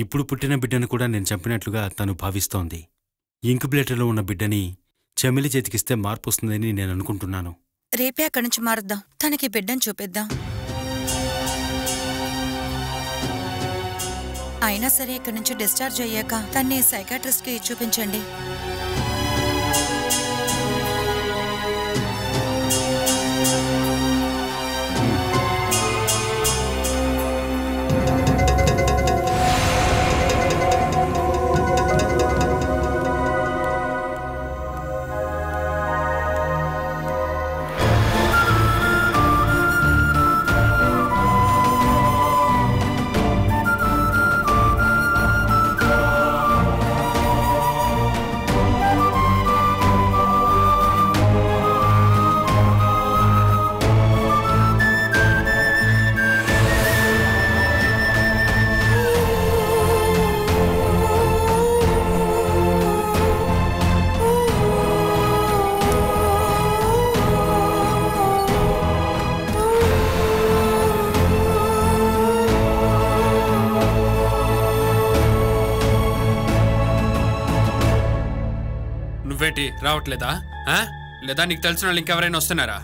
ఇప్పుడు పుట్టిన బిడ్డను కూడా నేను చంపినట్లుగా తను భావిస్తోంది. ఇంక్యుబేటర్లో ఉన్న బిడ్డని చెమిలి చేతికిస్తే మార్పు వస్తుందని నేను అనుకుంటున్నాను. రేపే అక్కడి నుంచి మారుద్దాం, తనకి బిడ్డను చూపిద్దాం. అయినా సరే ఇక్కడి నుంచి డిశ్చార్జ్ అయ్యాక తన్ని సైకాట్రిస్ట్కి చూపించండి. నువ్వేంటి రావట్లేదా? లేదా నీకు తెలిసిన వాళ్ళు ఇంకెవరైనా వస్తున్నారా?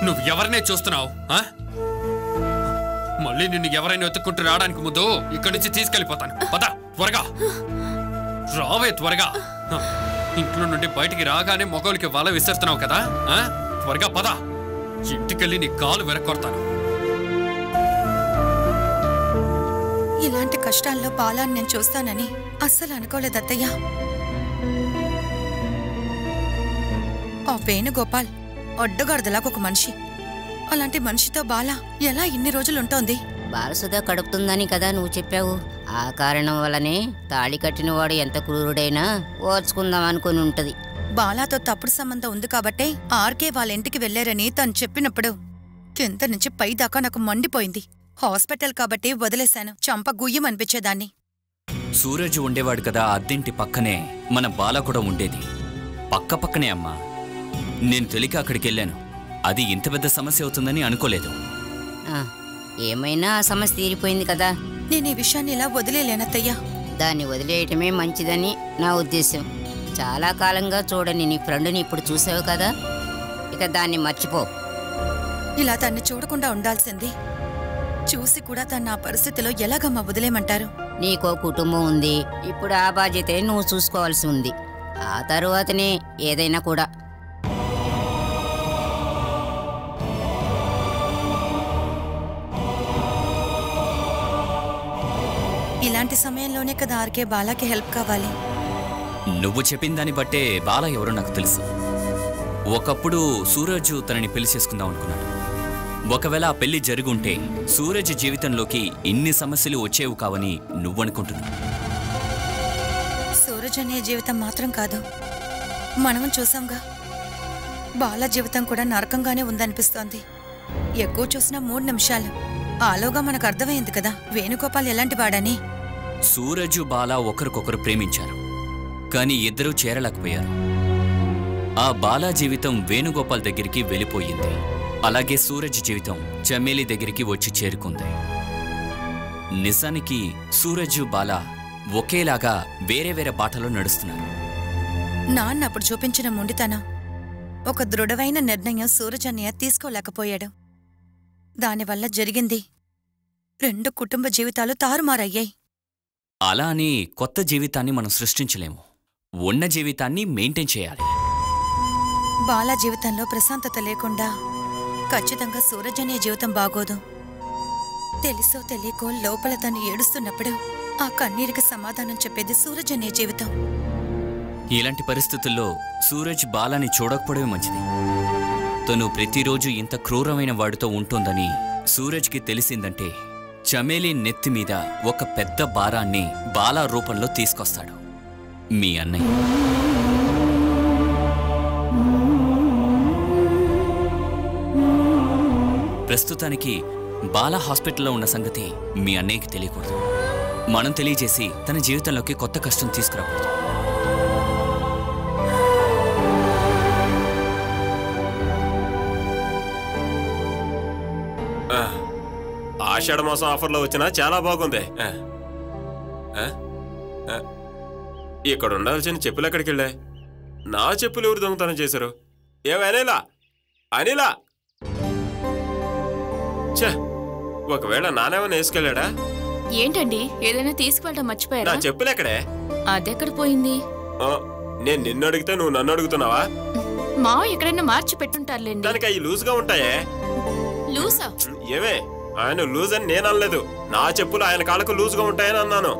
నువ్వు ఎవరినే చూస్తున్నావు? మళ్ళీ నిన్ను ఎవరైనా వెతుక్కుంటూ రావడానికి ముందు ఇక్కడి నుంచి తీసుకెళ్ళిపోతాను. పద త్వరగా రావే, త్వరగా. ఇంట్లో నుండి బయటికి రాగానే మొగోళ్ళకి వల విసురుతున్నావు కదా, త్వరగా పద. ఇంటికెళ్ళి నీ కాలు వెరక్కొడతాను. ఇలాంటి కష్టాల్లో బాలాన్ని నేను చూస్తానని అస్సలు అనుకోలేదు అత్తయ్య. ఆ వేణుగోపాల్ అడ్డగాడిదలాగా ఒక మనిషి. అలాంటి మనిషితో బాల ఎలా ఇన్ని రోజులుంటోంది? బాలసుధ కడుపుతుందని కదా నువ్వు చెప్పావు. ఆ కారణం వల్లనే తాళి కట్టినవాడు ఎంత క్రూరుడైనా ఓర్చుకుందాం అనుకుని ఉంటది. బాలాతో తప్పుడు సంబంధం ఉంది కాబట్టే ఆర్కే వాళ్ళ ఇంటికి వెళ్లారని తను చెప్పినప్పుడు కింద నుంచి పై దాకా నాకు మండిపోయింది. హాస్పిటల్ కాబట్టి వదిలేశాను, చంప గుయ్యం అనిపించేదాన్ని. సూరజ్ ఉండేవాడు కదా అద్దింటి పక్కనే మన బాల కూడా ఉండేది. పక్క పక్కనే అమ్మా. నేను తెలియక అక్కడికి వెళ్ళాను. అది ఇంత పెద్ద సమస్య అవుతుందని అనుకోలేదు. ఏమైనా ఆ సమస్య తీరిపోయింది కదా. నేను ఈ విషయాన్ని ఇలా వదిలేలేనత్తయ్యా. దాన్ని వదిలేయటమే మంచిదని నా ఉద్దేశం. చాలా కాలంగా చూడని నీ ఫ్రెండ్ని ఇప్పుడు చూసావు కదా, ఇక దాన్ని మర్చిపో. ఇలా తన్ని చూడకుండా ఉండాల్సింది. చూసి కూడా తన ఆ పరిస్థితిలో ఎలాగమ్మా వదిలేమంటారు? నీకో కుటుంబం ఉంది, ఇప్పుడు ఆ బాధ్యతే నువ్వు చూసుకోవాల్సి ఉంది. ఆ తరువాతనే ఏదైనా కూడా. ఇలాంటి సమయంలోనే కదా ఆర్కే బాలాకి హెల్ప్ కావాలి. నువ్వు చెప్పిన దాన్ని బట్టే బాల ఎవరో నాకు తెలుసు. ఒకప్పుడు సూరజ్ తనని పెళ్లి చేసుకుందాం అనుకున్నాడు. ఒకవేళ ఆ పెళ్లి జరుగుంటే సూరజ్ జీవితంలోకి ఇన్ని సమస్యలు వచ్చేవి కావని నువ్వనుకుంటున్నావు. సూరజ్ అనే జీవితం మాత్రం కాదు, మనం చూసాంగా బాల జీవితం కూడా నరకంగానే ఉందనిపిస్తోంది. ఎక్కువ చూసినా 3 నిమిషాలు, ఆలోగా మనకు అర్థమైంది కదా వేణుగోపాల్ ఎలాంటి వాడని. సూరజ్ బాల ఒకరికొకరు ప్రేమించారు, కానీ ఇద్దరూ చేరలేకపోయారు. ఆ బాలా జీవితం వేణుగోపాల్ దగ్గరికి వెళ్ళిపోయింది. అలాగే సూరజ్ జీవితం చమేలి దగ్గరికి వచ్చి చేరుకుంది. నిజానికి సూరజ్ బాలా ఒకేలాగా వేరే వేరే బాటలో నడుస్తున్నారు. నాన్న అప్పుడు చూపించిన మొండితనం, ఒక దృఢమైన నిర్ణయం సూరజ్ అన్నయ్య తీసుకోలేకపోయాడు. దానివల్ల జరిగింది 2 కుటుంబ జీవితాలు తారుమారయ్యాయి. అలా అని కొత్త జీవితాన్ని మనం సృష్టించలేము. ఉన్న జీవితాన్ని మెయింటైన్ చేయాలి. బాలా జీవితంలో ప్రశాంతత లేకుండా ఖచ్చితంగా సూరజ్ అనే జీవితం బాగోదు. తెలుసో తెలియకో లోపల తను ఏడుస్తున్నప్పుడు ఆ కన్నీరికి సమాధానం చెప్పేది సూరజ్ అనే జీవితం. ఇలాంటి పరిస్థితుల్లో సూరజ్ బాలాని చూడకపోవడమే మంచిది. తను ప్రతిరోజు ఇంత క్రూరమైన వాడితో ఉంటోందని సూరజ్కి తెలిసిందంటే చమేలి నెత్తిమీద ఒక పెద్ద భారాన్ని బాలా రూపంలో తీసుకొస్తాడు మీ అన్నయ్య. ప్రస్తుతానికి బాలా హాస్పిటల్లో ఉన్న సంగతి మీ అన్నయ్యకి తెలియకూడదు. మనం తెలియజేసి తన జీవితంలోకి కొత్త కష్టం తీసుకురాకూడదు. ఆషాఢ మాసం ఆఫర్లో వచ్చినా చాలా బాగుంది. ఇక్కడ ఉండాల్సిన చెప్పులు ఎక్కడికి వెళ్ళాయి? నా చెప్పులు ఎవరు దొంగతనం చేశారు? ఏమనిలా అనిలా ఛే, ఒకవేళ నానేమన్నా వేసుకెళ్ళాడా? ఏంటండి ఏదైనా తీసుకువెళ్ళడం మర్చిపోయారా? నా చెప్పులు ఎక్కడే? అదెక్కడ పోయింది? నేను నిన్ను అడిగితే నువ్వు నన్ను అడుగుతున్నావా? మా ఎక్కడైనా మార్చి పెట్టుంటారులేండి. దానికి అవి లూజ్గా ఉంటాయే. లూసా? ఏవే, ఆయన లూజ్ అని నేను అనలేదు. నా చెప్పులు ఆయన కాళ్ళకు లూజ్గా ఉంటాయని అన్నాను.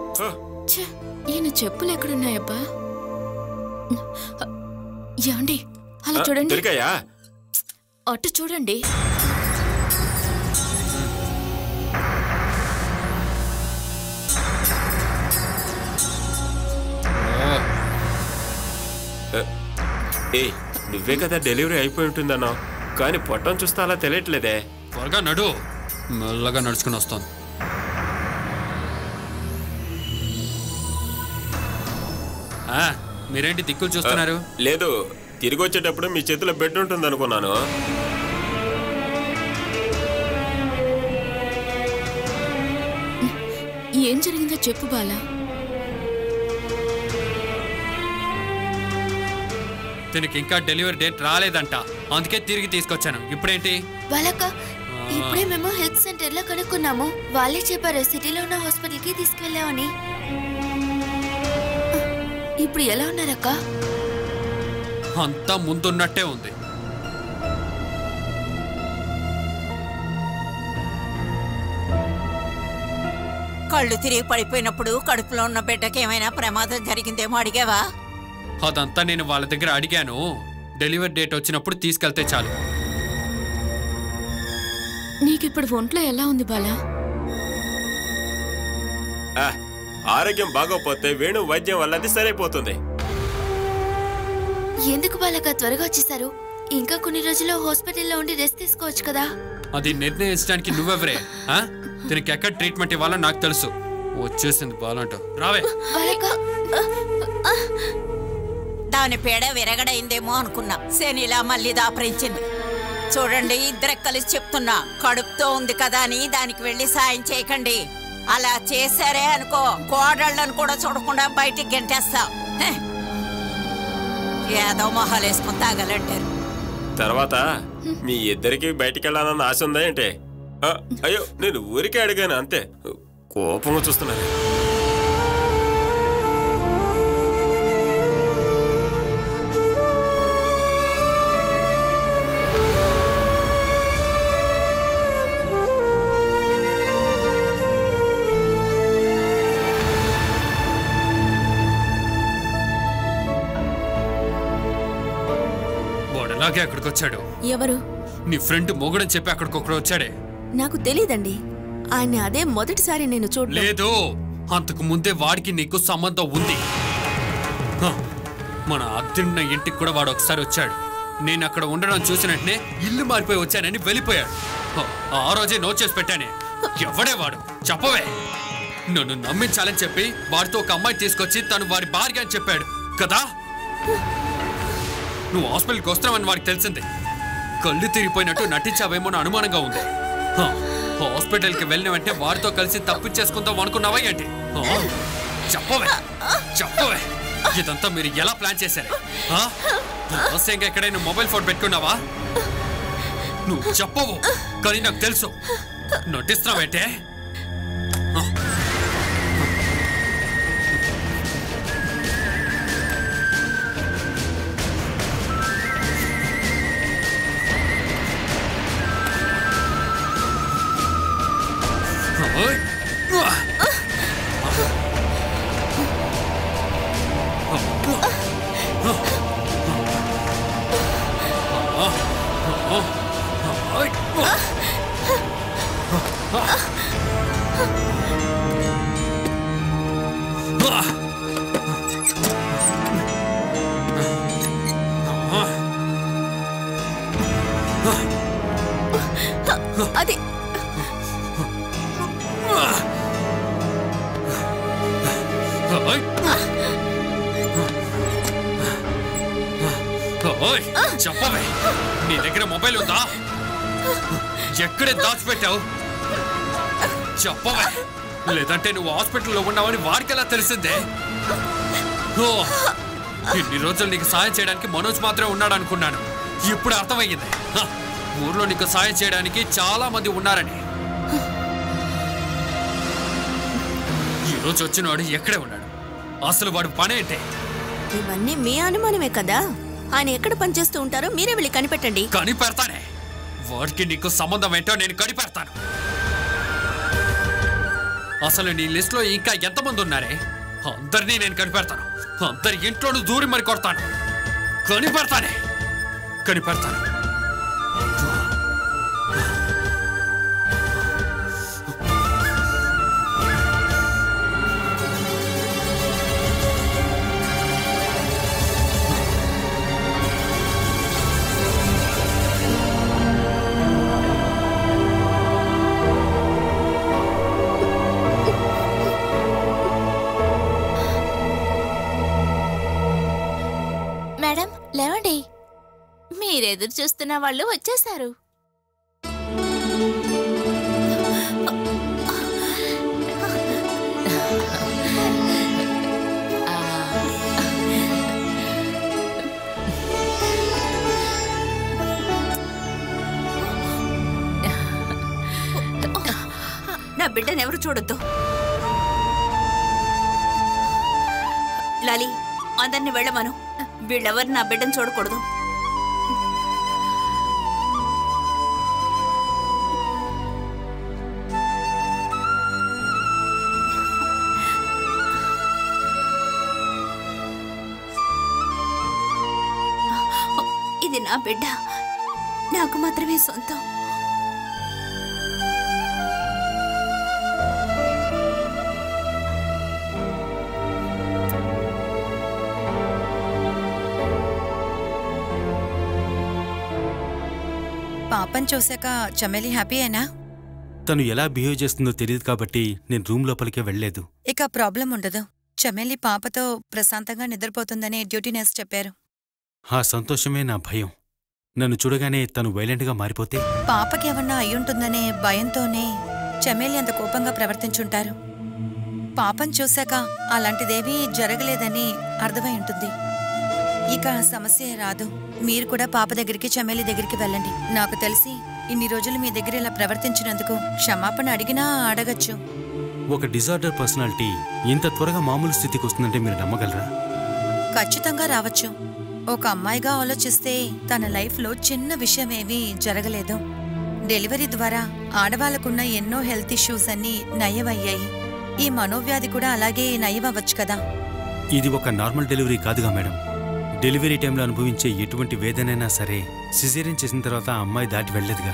ఈయన చెప్పులు ఎక్కడున్నాయబ్బా? ఏమండి అలా చూడండి. దొరికాయా? అటు చూడండి. ఏ, నువ్వే కదా డెలివరీ అయిపోయి ఉంటుందన్నావు, కానీ పొట్టం చూస్తే అలా తెలియట్లేదే. త్వరగా నడు, మెల్లగా నడుచుకుని వస్తాను. మీరేంటి దిక్కులు చూస్తున్నారు? లేదు, తిరిగి వచ్చేటప్పుడు మీ చేతిలో బెడ్ ఉంటుంది అనుకున్నాను. ఏం జరిగిందో చెప్పు బాలా. దీనికి ఇంకా డెలివరీ డేట్ రాలేదంట, అందుకే తిరిగి తీసుకొచ్చాను. ఇప్పుడేంటి? వాళ్ళక ఇప్పుడే మేము హెల్త్ సెంటర్ లో కనుక్కున్నాము. వాళ్ళే చెప్పారు సిటీలో ఉన్న హాస్పిటల్ కి తీసుకెళ్ళామని. ఇప్పుడు ఎలా ఉన్నారక్క? అంతా ముందున్నట్టే ఉంది. కళ్ళు తిరిగి పడిపోయినప్పుడు కడుపులో ఉన్న బిడ్డకి ఏమైనా ప్రమాదం జరిగిందేమో అడిగావా? అదంతా నేను వాళ్ళ దగ్గర అడిగాను. డెలివరీ డేట్ వచ్చినప్పుడు తీసుకెళ్తే చాలు. నీకిప్పుడు ఒంట్లో ఎలా ఉంది బాలా? ఆరోగ్యం బాగోపోతే వేణు వైద్యం వల్ల అది సరైపోతుంది. ఎందుకు బాలక త్వరగా వచ్చేసారు? ఇంకా కొన్ని రోజుల్లో హాస్పిటల్లో ఉండి రెస్ట్ తీసుకోవచ్చు కదా. అది నిర్ణయించడానికి నువ్వెవరే? దీనికి ఎక్కడ ట్రీట్మెంట్ ఇవ్వాలో నాకు తెలుసు. వచ్చేసింది బాలంట. రావే. దాని పేడ విరగడైందేమో అనుకున్నా, శనిలా మళ్ళీ దాపరించింది. చూడండి, ఇద్దరు కలిసి చెప్తున్నా, కడుపుతో ఉంది కదా అని దానికి వెళ్ళి సాయం చేయకండి. అలా చేశారే అనుకో, కోడళ్ళను కూడా చూడకుండా బయటికి గెంటేస్తా. ఏదో మొహాలు వేసుకుని తాగలంటారు. తర్వాత మీ ఇద్దరికి బయటికి వెళ్ళాలన్న ఆశ ఉందా ఏంటే? అయ్యో, నేను ఊరికే అడిగాను అంతే. కోపంగా చూస్తున్నాను. అలాగే అక్కడికి వచ్చాడు. ఎవరు? నీ ఫ్రెండ్ మొగుడని చెప్పి అక్కడికి ఒకడు వచ్చాడే. నాకు తెలీదండి. ఆయన అదే మొదటిసారి నేను చూడలేదు. లేదు, అంతకు ముందే వాడికి నీకు సంబంధం ఉంది. మన అద్దెన్న ఇంటికి కూడా వాడు ఒకసారి వచ్చాడు. నేను అక్కడ ఉండడం చూసిన వెంటనే ఇల్లు మారిపోయి వచ్చానని వెళ్ళిపోయాడు. ఆ రోజే నోట్ చేసి పెట్టానే. ఎవడే వాడు? చెప్పవే. నన్ను నమ్మించాలని చెప్పి వాడితో ఒక అమ్మాయి తీసుకొచ్చి తను వాడి భార్య అని చెప్పాడు కదా. నువ్వు హాస్పిటల్కి వస్తున్నావని వాడికి తెలిసింది. కళ్ళు తిరిగిపోయినట్టు నటించావేమో అని అనుమానంగా ఉంది. హాస్పిటల్కి వెళ్ళిన వెంటనే వారితో కలిసి తప్పించేసుకుందాం అనుకున్నావా ఏంటి? చెప్పవే, చెప్పవే. ఇదంతా మీరు ఎలా ప్లాన్ చేశారు? రహస్యంగా ఎక్కడైనా మొబైల్ ఫోన్ పెట్టుకున్నావా? నువ్వు చెప్పవు, కానీ నాకు తెలుసు. నటిస్తున్నావేంటే? అది చెప్పవే, నీ దగ్గర మొబైల్ ఉందా? ఎక్కడే దాచిపెట్టావు? చెప్పవే, లేదంటే నువ్వు హాస్పిటల్లో ఉన్నావని వాడికెలా తెలిసిందే? ఓ, ఇన్ని రోజులు నీకు సాయం చేయడానికి మనోజ్ మాత్రమే ఉన్నాడు అనుకున్నాను. ఇప్పుడు అర్థమయ్యింది, ఊర్లో నీకు సాయం చేయడానికి చాలా మంది ఉన్నారని. ఈరోజు వచ్చినవాడు ఎక్కడే ఉన్నాడు? అసలు వాడు పనేంటే? ఇవన్నీ మీ అనుమానమే కదా. ఆయన ఎక్కడ పనిచేస్తూ ఉంటారో మీరే వెళ్ళి కనిపెట్టండి. కనిపెడతానే, వాడికి నీకు సంబంధం ఏంటో నేను కనిపెడతాను. అసలు నీ లిస్ట్ లో ఇంకా ఎంతమంది ఉన్నారే? అందరినీ నేను కనిపెడతాను. అందరి ఇంట్లోనూ దూరి మరి కొడతాను. కనిపెడతాను. మేడం లేవండి, మీరెదురు చూస్తున్న వాళ్ళు వచ్చేసారు. నా బిడ్డను ఎవరు చూడొద్దు. లాలి, అందరిని వెళ్ళమను. వీళ్ళెవరు నా బిడ్డను చూడకూడదు. ఇది నా బిడ్డ, నాకు మాత్రమే సొంతం. పాపని చూశాక చమేలి హ్యాపీ అయినా? తను ఎలా బిహేవ్ చేస్తుందో తెలియదు కాబట్టి నేను రూమ్ లోపలికే వెళ్ళలేదు. ఇక ప్రాబ్లం ఉండదు. చమేలి పాపతో ప్రశాంతంగా నిద్రపోతుందని డ్యూటీ నర్స్ చెప్పారు. ఆ సంతోషమే నా భయం. నన్ను చూడగానే తను వైలెంట్గా మారిపోతే? పాపకి ఏమన్నా అయ్యుంటుందనే భయంతోనే చమేలి అంత కోపంగా ప్రవర్తించుంటారు. పాపను చూశాక అలాంటిదేవీ జరగలేదని అర్థమై ఉంటుంది. ఇక సమస్య రాదు. మీరు కూడా పాప దగ్గరికి చమేలి దగ్గరికి వెళ్ళండి. నాకు తెలిసి ఇన్ని రోజులు మీ దగ్గర ఇలా ప్రవర్తించినందుకు క్షమాపణ అడిగినా అడగచ్చు. ఒక డిజార్డర్ పర్సనాలిటీ ఇంత త్వరగా మామూలు స్థితికి వస్తుందంటే మీరు నమ్మగలరా? ఖచ్చితంగా రావచ్చు. ఒక అమ్మాయిగా ఆలోచిస్తే తన లైఫ్లో చిన్న విషయమేమీ జరగలేదు. డెలివరీ ద్వారా ఆడవాళ్లకున్న ఎన్నో హెల్త్ ఇష్యూస్ అన్నీ నయమయ్యాయి. ఈ మనోవ్యాధి కూడా అలాగే నయమవ్వచ్చు కదా. ఇది ఒక నార్మల్ డెలివరీ కాదుగా మేడం. డెలివరీ టైంలో అనుభవించే ఎటువంటి వేదనైనా సరే సిజేరియన్ చేసిన తర్వాత ఆ అమ్మాయి దాటి వెళ్ళదుగా.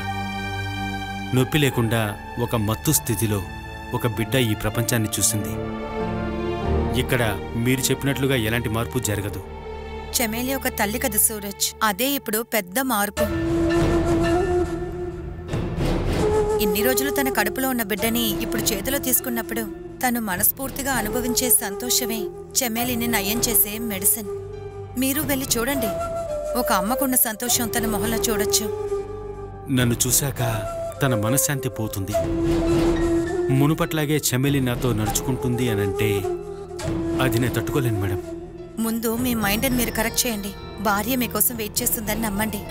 నొప్పి లేకుండా ఒక మత్తు స్థితిలో ఒక బిడ్డ ఈ ప్రపంచాన్ని చూసింది. ఇక్కడ మీరు చెప్పినట్లుగా ఎలాంటి మార్పు జరగదు. చమేలి ఒక తల్లి కదా సూరజ్, అదే ఇప్పుడు పెద్ద మార్పు. ఇన్ని రోజులు తన కడుపులో ఉన్న బిడ్డని ఇప్పుడు చేతిలో తీసుకున్నప్పుడు తను మనస్ఫూర్తిగా అనుభవించే సంతోషమే చమేలిని నయం చేసే మెడిసిన్. మీరు వెళ్ళి చూడండి. ఒక అమ్మకున్న సంతోషం తన మొహంలో చూడొచ్చు. నన్ను చూశాక తన మనశ్శాంతి పోతుంది. మునుపట్లాగే చమేలి నాతో నడుచుకుంటుంది అనంటే అది నేను తట్టుకోలేను మేడం. ముందు మీ మైండ్ని మీరు కరెక్ట్ చేయండి. భార్య మీకోసం వెయిట్ చేస్తుందని నమ్మండి.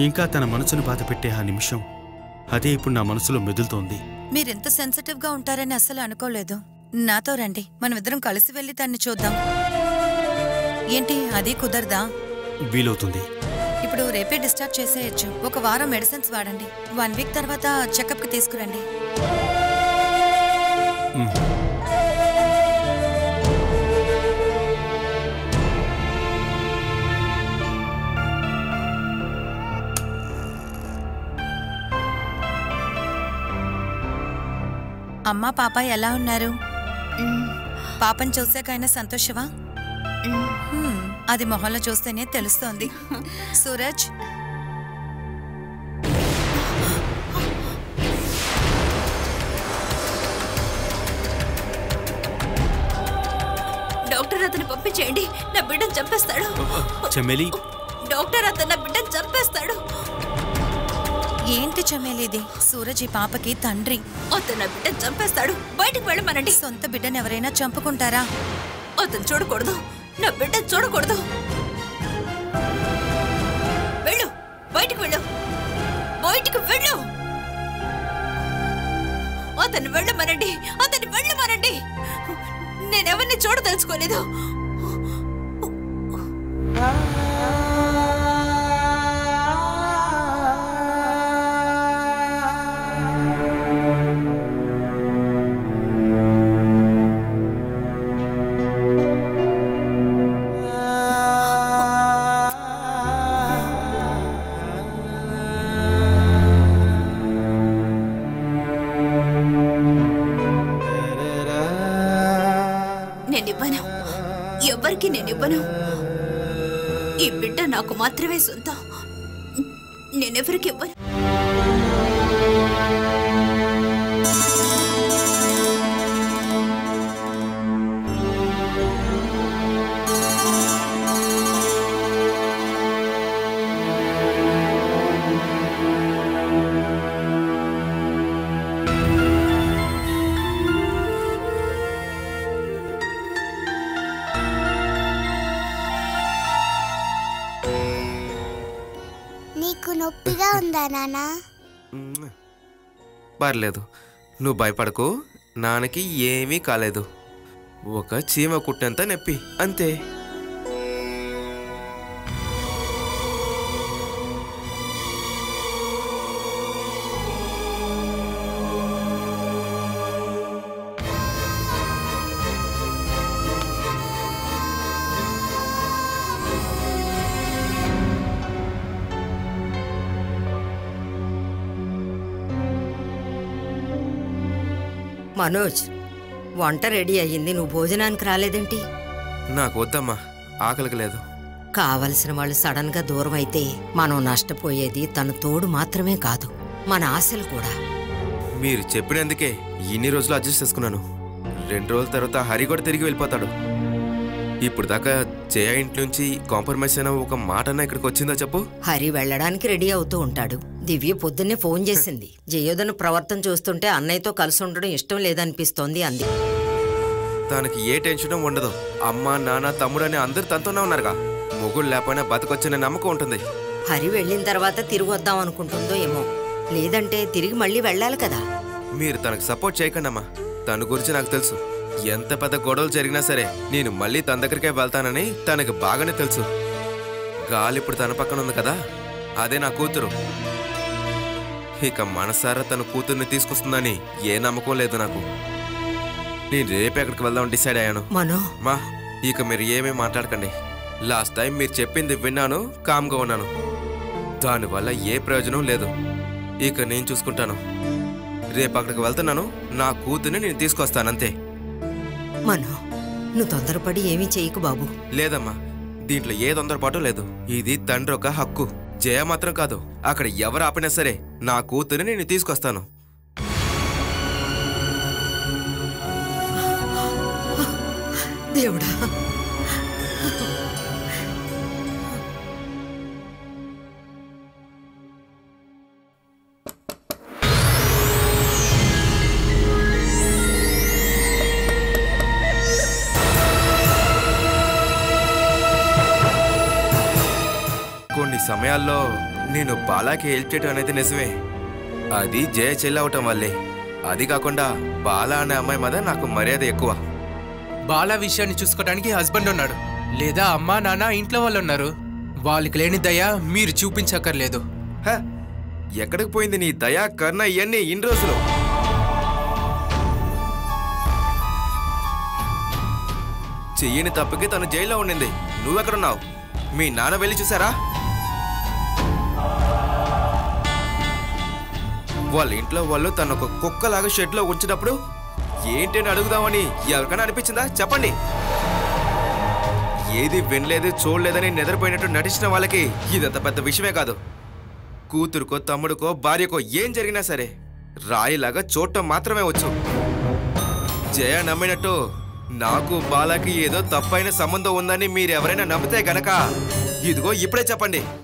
ఇంకా తన మనసును బాధ పెట్టే ఆ నిమిషం అదే ఇప్పుడు నా మనసులో మెదులుతోంది. మీరెంత సెన్సిటివ్గా ఉంటారని అస్సలు అనుకోలేదు. నాతో రండి, మనమిద్దరం కలిసి వెళ్ళి దాన్ని చూద్దాం. ఏంటి అది కుదరదా? వీలవుతుంది. ఇప్పుడు రేపే డిశ్చార్జ్ చేసేయచ్చు. ఒక వారం మెడిసిన్స్ వాడండి. 1 వీక్ తర్వాత చెకప్కి తీసుకురండి. అమ్మా పాప ఎలా ఉన్నారు? పాపని చూసాకైనా సంతోషమా? అది మొహంలో చూస్తేనే తెలుస్తోంది. సూరజ్, డాక్టర్ అతను పంపించేయండి. నా బిడ్డను చంపేస్తాడు. చమేలి, డాక్టర్ అతను నా బిడ్డను చంపేస్తాడు. ఏంటి చమేలిది? సూరజ్ ఈ పాపకి తండ్రి. అతను నా బిడ్డను చంపేస్తాడు. బయటికి వెళ్ళమనండి. సొంత బిడ్డను ఎవరైనా చంపుకుంటారా? అతను చూడకూడదు. నా బిడ్డను చూడకూడదు. వెళ్ళు, బయటికి వెళ్ళు, బయటికి వెళ్ళు. అతను వెళ్ళమనండి, అతను వెళ్ళమనండి. నేనెవరిని చూడదలుచుకోలేదు. నేనివ్వను, ఎవరికి నేనివ్వను. ఈ బిడ్డ నాకు మాత్రమే సొంతం. నేనెవరికి ఇవ్వను. నీకు నొప్పిగా ఉందా నానా? పర్లేదు, నువ్వు భయపడకు. నాన్నకి ఏమీ కాలేదు. ఒక చీమ కుట్టంత నొప్పి అంతే. మనోజ్, వంట రెడీ అయ్యింది. నువ్వు భోజనానికి రాలేదేంటి? నాకు వద్దమ్మా, ఆకలికి లేదు. కావలసిన వాళ్ళు సడన్ గా దూరం అయితే మనం నష్టపోయేది తన తోడు మాత్రమే కాదు, మన ఆశలు కూడా. మీరు చెప్పినందుకే ఇన్ని రోజులు అడ్జస్ట్ చేసుకున్నాను. 2 రోజుల తర్వాత హరి కూడా తిరిగి వెళ్ళిపోతాడు. ఇప్పుడు దాకా జయ ఇంటి నుంచి కాంప్రమైజ్ అయిన ఒక మాటన్నా ఇక్కడికి వచ్చిందా చెప్పు? హరి వెళ్ళడానికి రెడీ అవుతూ ఉంటాడు. దివ్య పొద్దున్నే ఫోన్ చేసింది. జయోధన ప్రవర్తన చూస్తుంటే అన్నయ్యతో కలిసి ఉండడం ఇష్టం లేదనిపిస్తోంది అంది. తనకి ఏ టెన్షన్ ఉండదు. అమ్మ, నాన్న, తమ్ముడు అని అందరు తనతోనే ఉన్నారుగా. మొగుడు లేకపోయినా బతకొచ్చనే నమ్మకం ఉంటుంది. హరి వెళ్ళిన తర్వాత తిరిగి వద్దాం అనుకుంటుందో ఏమో. లేదంటే తిరిగి మళ్ళీ వెళ్ళాలి కదా. మీరు తనకు సపోర్ట్ చేయకండి అమ్మా. తన గురించి నాకు తెలుసు. ఎంత పెద్ద గొడవలు జరిగినా సరే నేను మళ్ళీ తన దగ్గరికే వెళ్తానని తనకు బాగానే తెలుసు. గాలి ఇప్పుడు తన పక్కన ఉంది కదా, అదే నా కూతురు. ఇక మనసారా తన కూతుర్ని తీసుకొస్తుందని ఏ నమ్మకం లేదు నాకు. నేను రేపు ఎక్కడికి వెళ్దామని డిసైడ్ అయ్యాను. మా ఇక మీరు ఏమీ మాట్లాడకండి. లాస్ట్ టైం మీరు చెప్పింది విన్నాను, కామ్గా ఉన్నాను. దానివల్ల ఏ ప్రయోజనం లేదు. ఇక నేను చూసుకుంటాను. రేపు అక్కడికి వెళ్తున్నాను. నా కూతుర్ని నేను తీసుకొస్తానంతే. మనో, నువ్వు తొందరపడి ఏమీ చేయకు బాబు. లేదమ్మా, దీంట్లో ఏ తొందరపాటు లేదు. ఇది తండ్రి ఒక హక్కు. జయ మాత్రం కాదు, అక్కడ ఎవరు ఆపినా సరే నా కూతురిని నేను తీసుకొస్తాను. దేవుడా, కొన్ని సమయాల్లో నేను బాలాకి హెల్ప్ చేయడం అనేది నిజమే. అది జయ చెల్లి అవటం వల్లే. అది కాకుండా బాలా అనే అమ్మాయి మీద నాకు మర్యాద ఎక్కువ. బాలా విషయాన్ని చూసుకోవడానికి హస్బెండ్ ఉన్నాడు, లేదా అమ్మా నాన్న ఇంట్లో వాళ్ళు ఉన్నారు. వాళ్ళకి లేని దయ మీరు చూపించక్కర్లేదు. ఎక్కడికి పోయింది నీ దయా, కరుణ ఇవన్నీ ఇన్ని రోజులు? చెయ్యని తప్పుకి తను జైల్లో ఉండింది. నువ్వెక్కడున్నావు? మీ నాన్న వెళ్ళి చూసారా? వాళ్ళ ఇంట్లో వాళ్ళు తను ఒక కుక్కలాగా షెడ్లో ఉంచినప్పుడు ఏంటని అడుగుదామని ఎవరికైనా అనిపించిందా? చెప్పండి. ఏది వినలేదు, చూడలేదని నిద్రపోయినట్టు నటించిన వాళ్ళకి ఇదంత పెద్ద విషయమే కాదు. కూతురుకో, తమ్ముడుకో, భార్యకో ఏం జరిగినా సరే రాయిలాగా చూడటం మాత్రమే వచ్చు. జయ నమ్మినట్టు నాకు బాలాకి ఏదో తప్పైన సంబంధం ఉందని మీరెవరైనా నమ్మితే గనక ఇదిగో ఇప్పుడే చెప్పండి.